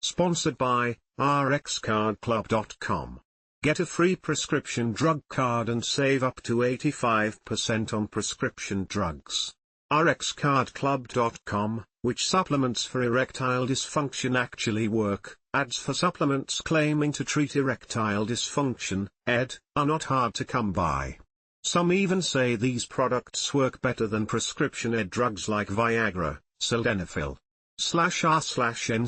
Sponsored by rxcardclub.com. Get a free prescription drug card and save up to 85% on prescription drugs. rxcardclub.com, which supplements for erectile dysfunction actually work, ads for supplements claiming to treat erectile dysfunction, are not hard to come by. Some even say these products work better than prescription drugs like Viagra, sildenafil, /r/n/r/n,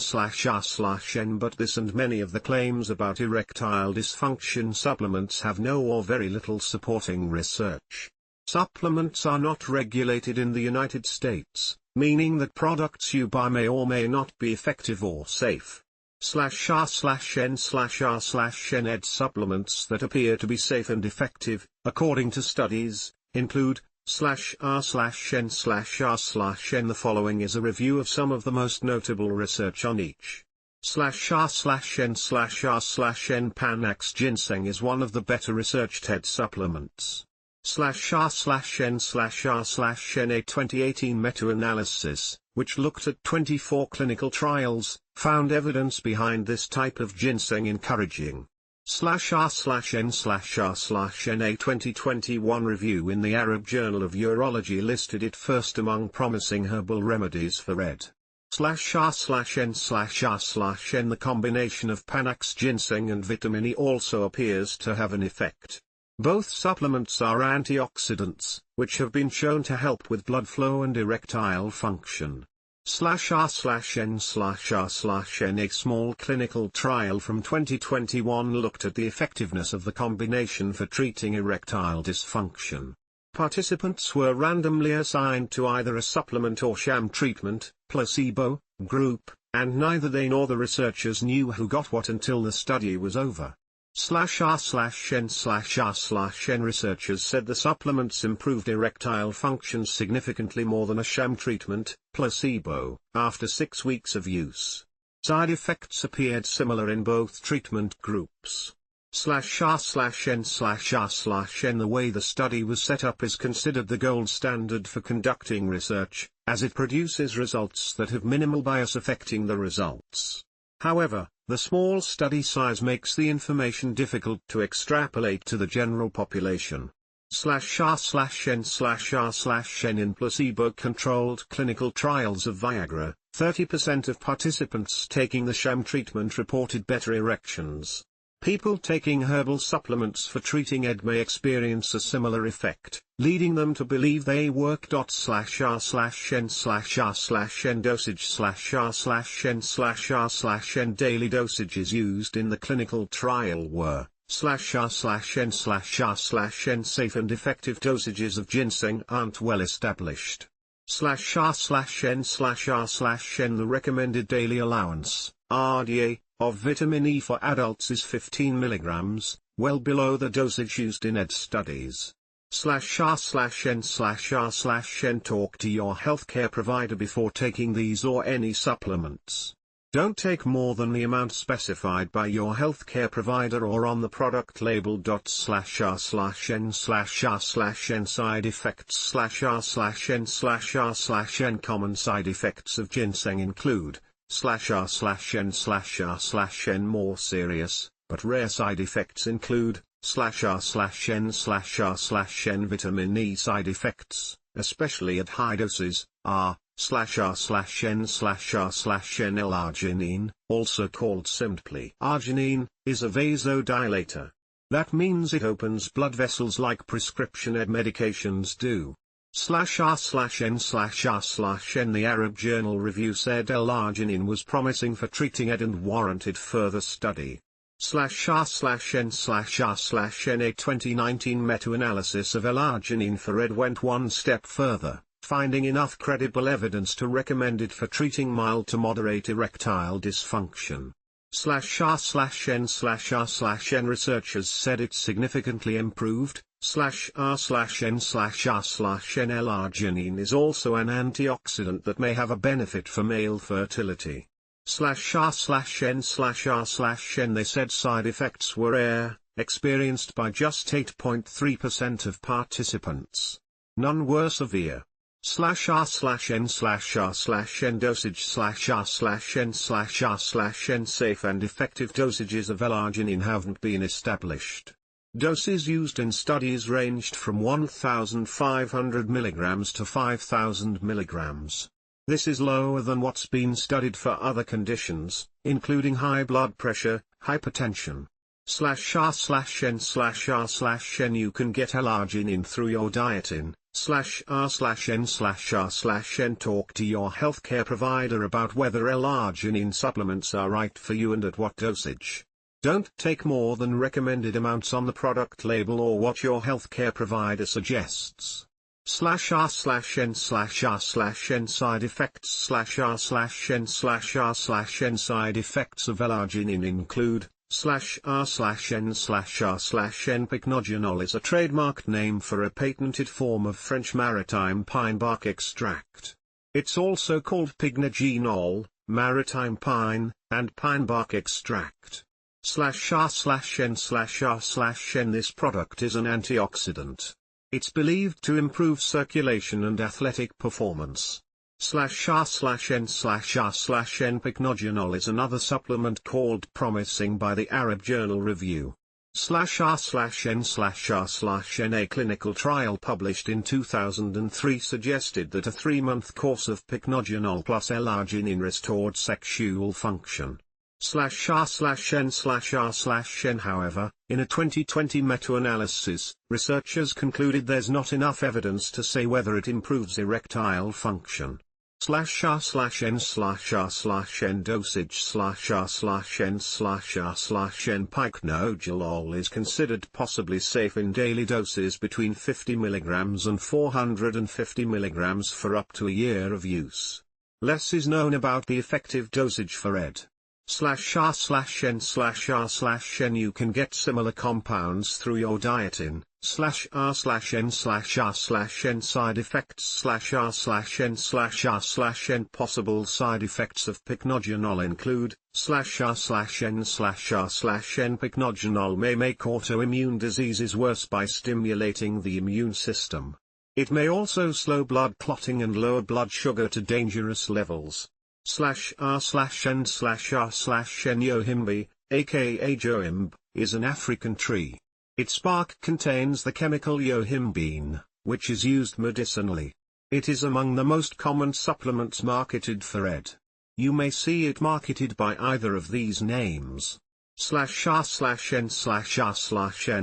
but this and many of the claims about erectile dysfunction supplements have no or very little supporting research. Supplements are not regulated in the United States, meaning that products you buy may or may not be effective or safe. /r/n/r/n ed supplements that appear to be safe and effective, according to studies, include /r/n/r/n. The following is a review of some of the most notable research on each. /r/n/r/n Panax ginseng is one of the better researched head supplements. /r/n/r/n a 2018 meta-analysis, which looked at 24 clinical trials, found evidence behind this type of ginseng encouraging. /r/n/r/n a 2021 review in the Arab Journal of Urology listed it first among promising herbal remedies for red. /r/n/r/n the combination of Panax ginseng and vitamin E also appears to have an effect. Both supplements are antioxidants, which have been shown to help with blood flow and erectile function. /r/n/r/n a small clinical trial from 2021 looked at the effectiveness of the combination for treating erectile dysfunction. Participants were randomly assigned to either a supplement or sham treatment, placebo, group, and neither they nor the researchers knew who got what until the study was over. /r/n/r/n researchers said the supplements improved erectile function significantly more than a sham treatment, placebo, after 6 weeks of use. Side effects appeared similar in both treatment groups. /r/n/r/n the way the study was set up is considered the gold standard for conducting research, as it produces results that have minimal bias affecting the results. However, the small study size makes the information difficult to extrapolate to the general population. /r/n/r/n in placebo-controlled clinical trials of Viagra, 30% of participants taking the sham treatment reported better erections. People taking herbal supplements for treating ED may experience a similar effect, leading them to believe they work. /r/n/r/n dosage /r/n/r/n daily dosages used in the clinical trial were /r/n/r/n safe and effective dosages of ginseng aren't well established. /r/n/r/n the recommended daily allowance, RDA, of vitamin E for adults is 15 mg, well below the dosage used in ED studies. /r/n/r/n talk to your healthcare provider before taking these or any supplements. Don't take more than the amount specified by your healthcare provider or on the product label. /r/n/r/n side effects /r/n/r/n common side effects of ginseng include /r/n/r/n more serious, but rare side effects include /r/n/r/n vitamin E side effects, especially at high doses, are /r/n/r/n L-arginine, also called simply arginine, is a vasodilator. That means it opens blood vessels like prescription ED medications do. /r/n/r/n the Arab Journal review said L-arginine was promising for treating ED and warranted further study. /r/n/r/n a 2019 meta-analysis of L-arginine for ED went one step further, finding enough credible evidence to recommend it for treating mild to moderate erectile dysfunction. /r/n/r/n researchers said it significantly improved. /r/n/r/n L-arginine is also an antioxidant that may have a benefit for male fertility. /r/n/r/n they said side effects were rare, experienced by just 8.3% of participants. None were severe. /r/n/r/n dosage/r/n/r/n safe and effective dosages of L-arginine haven't been established. Doses used in studies ranged from 1,500 mg to 5,000 mg. This is lower than what's been studied for other conditions, including high blood pressure, hypertension. /r/n/r/n you can get L-arginine through your diet in /r/n/r/n talk to your healthcare provider about whether L-arginine supplements are right for you and at what dosage. Don't take more than recommended amounts on the product label or what your healthcare provider suggests. /r/n/r/n side effects /r/n/r/n side effects of L-arginine include /r/n/r/n Pycnogenol is a trademarked name for a patented form of French maritime pine bark extract. It's also called Pycnogenol, maritime pine, and pine bark extract. /r/n/r/n this product is an antioxidant. It's believed to improve circulation and athletic performance. /r/n/r/n Pycnogenol is another supplement called promising by the Arab Journal Review. /r/n/r/n a clinical trial published in 2003 suggested that a 3-month course of Pycnogenol plus L-arginine restored sexual function. /r/n/r/n however, in a 2020 meta-analysis, researchers concluded there's not enough evidence to say whether it improves erectile function. /r/n/r/n dosage /r/n/r/n Pycnogenol is considered possibly safe in daily doses between 50 mg and 450 mg for up to a year of use. Less is known about the effective dosage for ed. /r/n/r/n you can get similar compounds through your diet in /r/n/r/n side effects /r/n/r/n possible side effects of Pycnogenol include /r/n/r/n Pycnogenol may make autoimmune diseases worse by stimulating the immune system. It may also slow blood clotting and lower blood sugar to dangerous levels. /r/n/r/n yohimbe, a.k.a. johimbe, is an African tree. Its bark contains the chemical yohimbine, which is used medicinally. It is among the most common supplements marketed for ed. You may see it marketed by either of these names. /r/n/r/n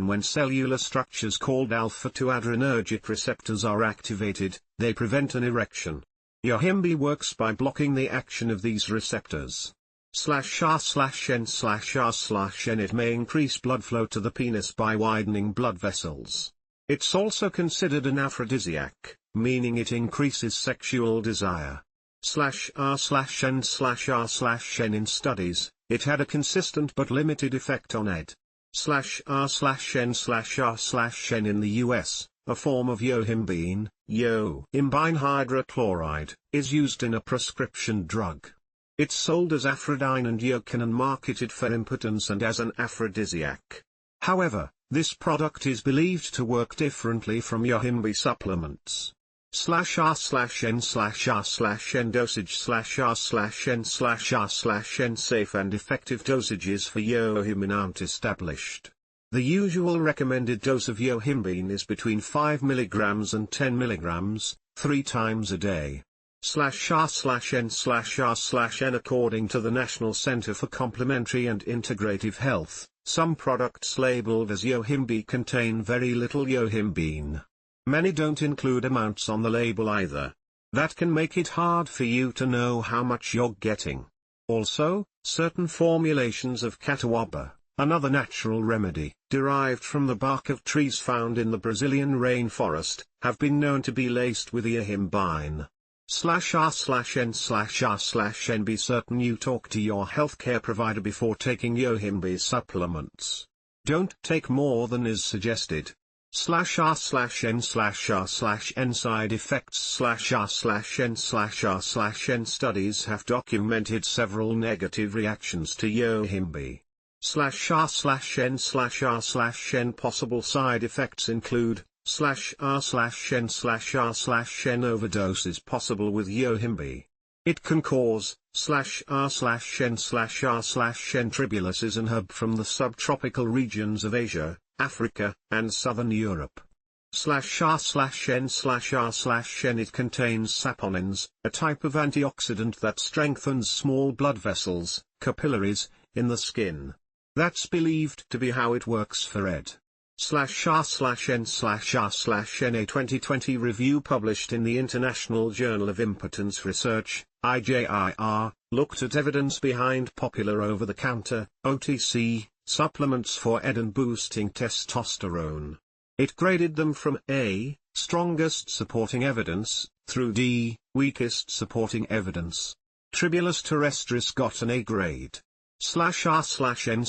when cellular structures called alpha-2 adrenergic receptors are activated, they prevent an erection. Yohimbe works by blocking the action of these receptors. /r/n/r/n it may increase blood flow to the penis by widening blood vessels. It's also considered an aphrodisiac, meaning it increases sexual desire. /r/n/r/n in studies, it had a consistent but limited effect on ed. /r/n/r/n in the US, a form of yohimbine, yohimbine hydrochloride, is used in a prescription drug. It's sold as Aphrodine and Yocan and marketed for impotence and as an aphrodisiac. However, this product is believed to work differently from yohimbe supplements. /r/n/r/n dosage /r/n/r/n safe and effective dosages for yohimbine aren't established. The usual recommended dose of yohimbine is between 5 mg and 10 mg, 3 times a day. /r/n/r/n according to the National Center for Complementary and Integrative Health, some products labeled as yohimbe contain very little yohimbine. Many don't include amounts on the label either. That can make it hard for you to know how much you're getting. Also, certain formulations of catawaba, another natural remedy, derived from the bark of trees found in the Brazilian rainforest, have been known to be laced with yohimbine. /r/n/r/n be certain you talk to your healthcare provider before taking yohimbe supplements. Don't take more than is suggested. /r/n/r/n side effects /r/n/r/n studies have documented several negative reactions to yohimbe. /r/n/r/n possible side effects include /r/n/r/n overdose is possible with yohimbe. It can cause /r/n/r/n tribulus and herb from the subtropical regions of Asia, Africa, and southern Europe. /r/n/r/n it contains saponins, a type of antioxidant that strengthens small blood vessels, capillaries, in the skin. That's believed to be how it works for ed. /r/n/r/n a 2020 review published in the International Journal of Impotence Research, IJIR, looked at evidence behind popular over-the-counter, OTC, supplements for ed and boosting testosterone. It graded them from A, strongest supporting evidence, through D, weakest supporting evidence. Tribulus terrestris got an A grade. /r/n/r/n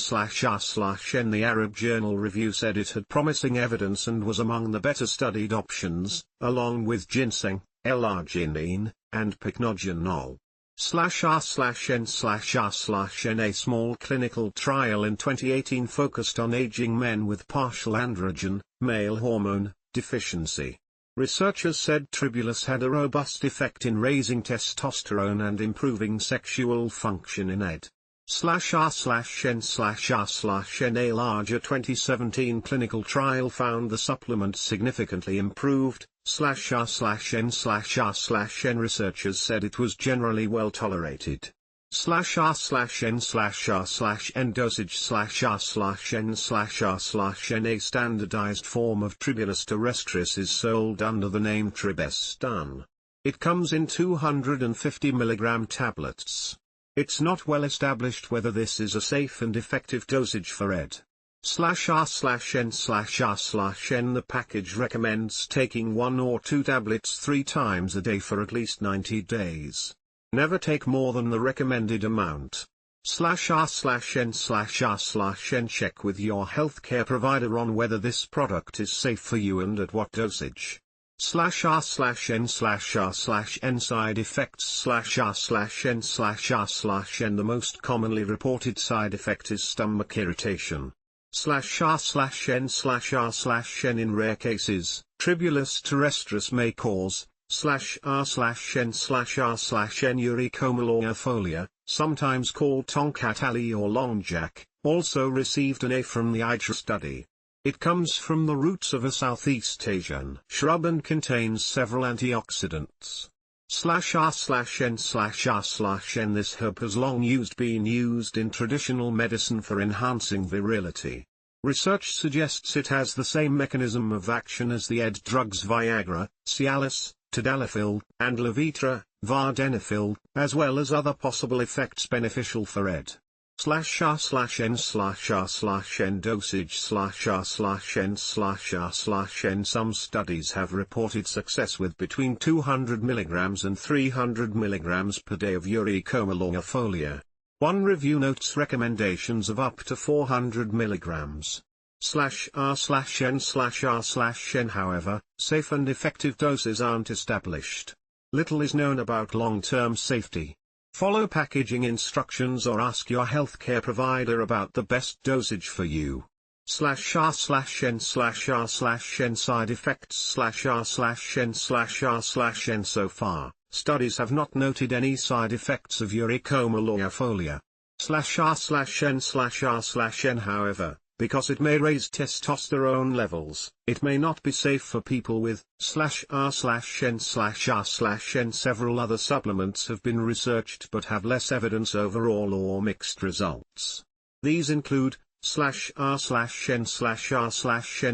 the Arab Journal review said it had promising evidence and was among the better studied options, along with ginseng, L-arginine, and Pycnogenol. /r/n/r/n a small clinical trial in 2018 focused on aging men with partial androgen, male hormone, deficiency. Researchers said tribulus had a robust effect in raising testosterone and improving sexual function in ed. /r/n/r/n a larger 2017 clinical trial found the supplement significantly improved. /r/n/r/n researchers said it was generally well tolerated. /r/n/r/n dosage /r/n/r/n a standardized form of tribulus terrestris is sold under the name Tribestan. It comes in 250 mg tablets. It's not well established whether this is a safe and effective dosage for ed. /r/n/r/n the package recommends taking 1 or 2 tablets 3 times a day for at least 90 days. Never take more than the recommended amount. /r/n/r/n check with your healthcare provider on whether this product is safe for you and at what dosage. /r/n/r/n side effects /r/n/r/n the most commonly reported side effect is stomach irritation. /r/n/r/n in rare cases, tribulus terrestris may cause /r/n/r/n uricomalofolia, sometimes called Tonkat Ali or Longjack, also received an A from the IJIR study. It comes from the roots of a Southeast Asian shrub and contains several antioxidants. /r/n/r/n this herb has long been used in traditional medicine for enhancing virility. Research suggests it has the same mechanism of action as the ed drugs Viagra, Cialis, tadalafil, and Levitra, vardenafil, as well as other possible effects beneficial for ed. /r/n/r/n dosage /r/n/r/n some studies have reported success with between 200 mg and 300 mg per day of uricomalofolia. One review notes recommendations of up to 400 mg. /r/n/r/n however, safe and effective doses aren't established. Little is known about long-term safety. Follow packaging instructions or ask your healthcare provider about the best dosage for you. /r/n/r/n side effects /r/n/r/n so far, studies have not noted any side effects of uricomalofolia. /r/n/r/n however, because it may raise testosterone levels, it may not be safe for people with /r/n/r/n several other supplements have been researched but have less evidence overall or mixed results. These include /r/n/r/n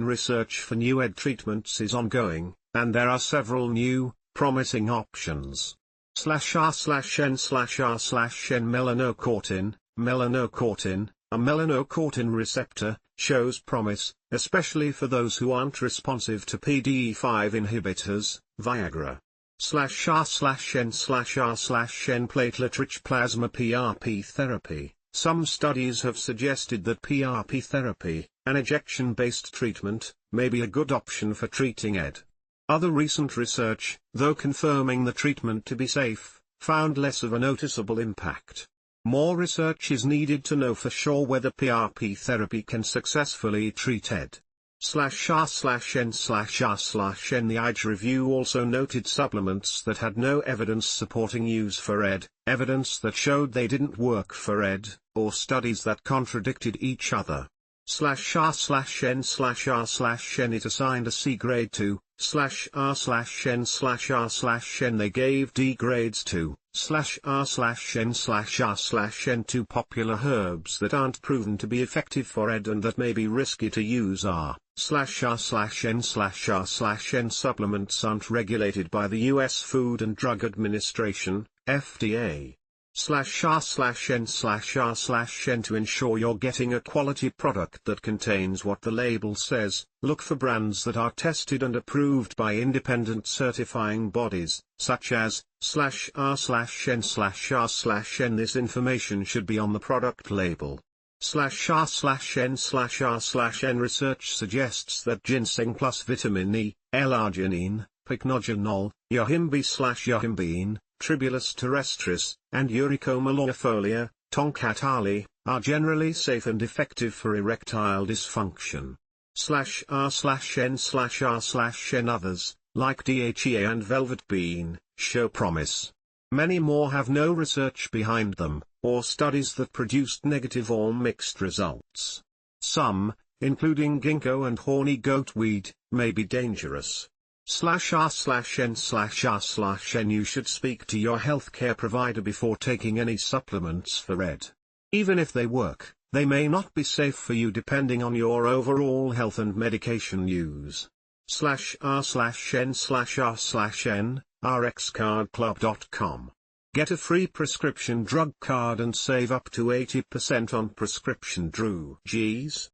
research for new ed treatments is ongoing, and there are several new, promising options. /r/n/r/n melanocortin, a melanocortin receptor, shows promise, especially for those who aren't responsive to PDE5 inhibitors, Viagra. /r/n/r/n platelet-rich plasma PRP therapy. Some studies have suggested that PRP therapy, an ejection-based treatment, may be a good option for treating ed. Other recent research, though confirming the treatment to be safe, found less of a noticeable impact. More research is needed to know for sure whether PRP therapy can successfully treat ed. /r/n/r/n. The Ige review also noted supplements that had no evidence supporting use for ED, evidence that showed they didn't work for ED, or studies that contradicted each other. /r/n/r/n. It assigned a C grade to /r/n/r/n. They gave D grades to /r/n/r/n. Two popular herbs that aren't proven to be effective for ED and that may be risky to use are /r/n/r/n. Supplements aren't regulated by the U.S. Food and Drug Administration, FDA. /r/n/r/n. To ensure you're getting a quality product that contains what the label says, look for brands that are tested and approved by independent certifying bodies, such as /r/n/r/n. This information should be on the product label. /r/n/r/n. Research suggests that ginseng plus vitamin E, L-arginine, Pycnogenol, yohimbe/yohimbine, Tribulus terrestris, and Euricoma longifolia, Tonkatali, are generally safe and effective for erectile dysfunction. /r/n/r/n. Others, like DHEA and velvet bean, show promise. Many more have no research behind them, or studies that produced negative or mixed results. Some, including ginkgo and horny goatweed, may be dangerous. /r/n/r/n. You should speak to your healthcare provider before taking any supplements for ED. Even if they work, they may not be safe for you depending on your overall health and medication use. /r/n/r/n. rxcardclub.com. Get a free prescription drug card and save up to 80% on prescription drugs.